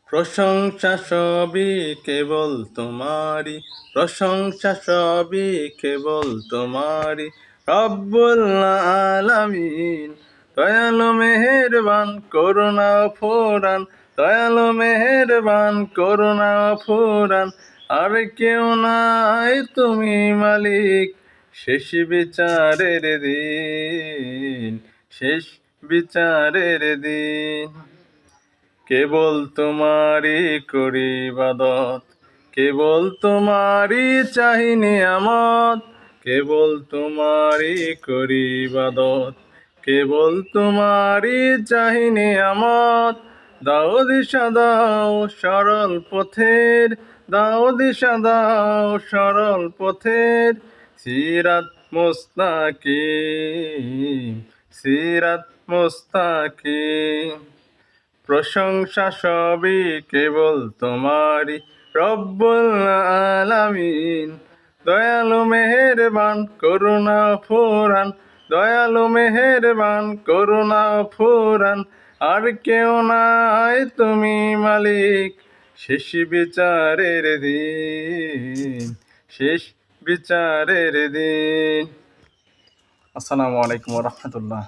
প্রশংসা সবই কেবল তোমারই, প্রশংসা সবই কেবল তোমারই। রব্বুল আলামিন, দয়ালু মেহেরবান, করুণা ফুরান, দয়ালু মেহেরবান, করুণা ফুরান। আর কেউ নাই, তুমি মালিক, শেষ বিচারের দিন, শেষ বিচারের দিন। কেবল তোমারই করি ইবাদত, কেবল তোমারই চাহি নিয়ামত, কেবল তোমারই করি ইবাদত, কেবল তোমারই চাহি নিয়ামত। দাও দিশা দাও সরল পথের, দাও দিশা দাও সরল পথের। সিরাত মুস্তাকিম, সিরাত মুস্তাকিম। প্রশংসা সবই কেবল তোমারই, রব্বুল আলামিন। দয়ালু মেহেরবান, করুণা ফুরান, দয়ালু মেহেরবান, করুণা ফুরান। আর কেউ নাই, তুমি মালিক, শেষ বিচারের দিন, শেষ বিচারের দিন। আসসালামু আলাইকুম ওয়া রাহমাতুল্লাহ।